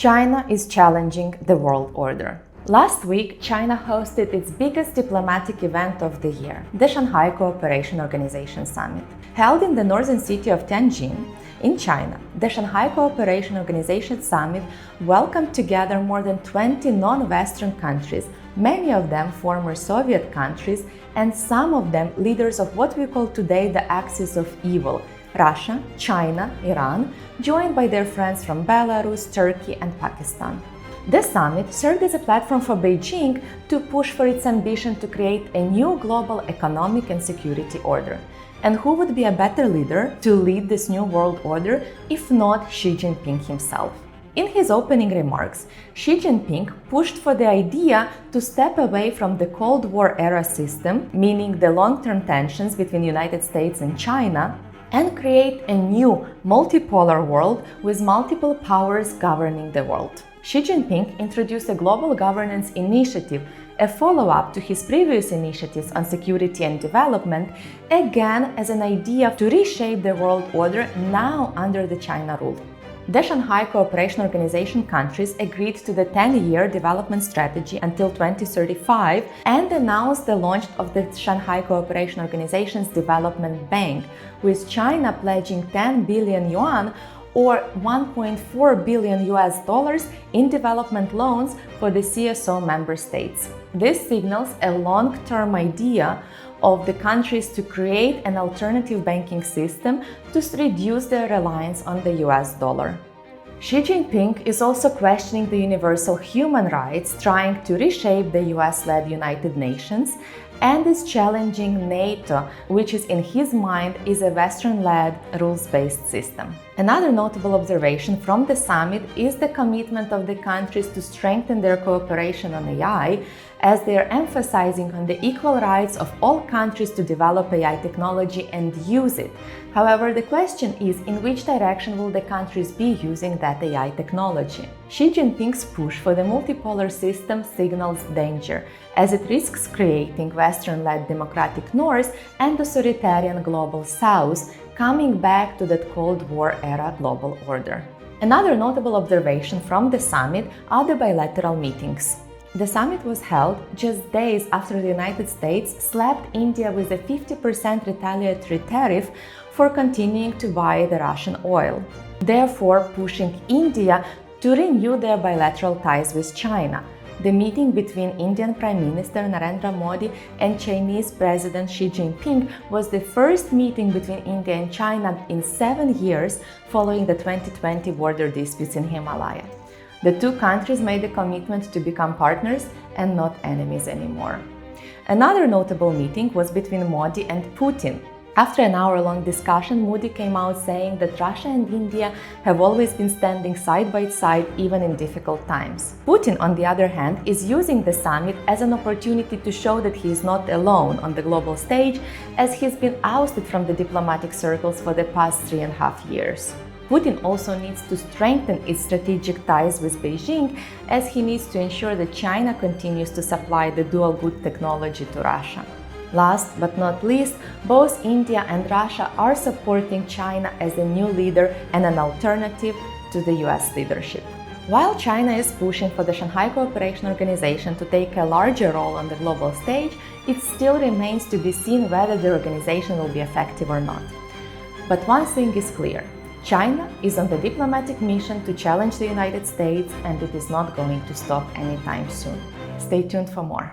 China is challenging the world order. Last week, China hosted its biggest diplomatic event of the year, the Shanghai Cooperation Organization Summit. Held in the northern city of Tianjin, in China, the Shanghai Cooperation Organization Summit welcomed together more than 20 non-Western countries, many of them former Soviet countries, and some of them leaders of what we call today the axis of evil: Russia, China, Iran, joined by their friends from Belarus, Turkey, and Pakistan. The summit served as a platform for Beijing to push for its ambition to create a new global economic and security order. And who would be a better leader to lead this new world order if not Xi Jinping himself? In his opening remarks, Xi Jinping pushed for the idea to step away from the Cold War era system, meaning the long-term tensions between the United States and China, and create a new multipolar world with multiple powers governing the world. Xi Jinping introduced a global governance initiative, a follow-up to his previous initiatives on security and development, again as an idea to reshape the world order now under the China rule. The Shanghai Cooperation Organization countries agreed to the 10-year development strategy until 2035 and announced the launch of the Shanghai Cooperation Organization's Development Bank, with China pledging 10 billion yuan or $1.4 billion in development loans for the CSO member states. This signals a long-term idea of the countries to create an alternative banking system to reduce their reliance on the US dollar. Xi Jinping is also questioning the universal human rights, trying to reshape the US-led United Nations, and is challenging NATO, which in his mind is a Western-led, rules-based system. Another notable observation from the summit is the commitment of the countries to strengthen their cooperation on AI, as they are emphasizing on the equal rights of all countries to develop AI technology and use it. However, the question is, in which direction will the countries be using that AI technology? Xi Jinping's push for the multipolar system signals danger, as it risks creating Western-led democratic North and authoritarian global South, coming back to that Cold War-era global order. Another notable observation from the summit are the bilateral meetings. The summit was held just days after the United States slapped India with a 50% retaliatory tariff for continuing to buy the Russian oil, therefore pushing India to renew their bilateral ties with China. The meeting between Indian Prime Minister Narendra Modi and Chinese President Xi Jinping was the first meeting between India and China in 7 years following the 2020 border disputes in Himalaya. The two countries made a commitment to become partners and not enemies anymore. Another notable meeting was between Modi and Putin. After an hour-long discussion, Modi came out saying that Russia and India have always been standing side by side even in difficult times. Putin, on the other hand, is using the summit as an opportunity to show that he is not alone on the global stage, as he's been ousted from the diplomatic circles for the past 3.5 years. Putin also needs to strengthen its strategic ties with Beijing, as he needs to ensure that China continues to supply the dual-good technology to Russia. Last but not least, both India and Russia are supporting China as a new leader and an alternative to the US leadership. While China is pushing for the Shanghai Cooperation Organization to take a larger role on the global stage, it still remains to be seen whether the organization will be effective or not. But one thing is clear: China is on the diplomatic mission to challenge the United States, and it is not going to stop anytime soon. Stay tuned for more.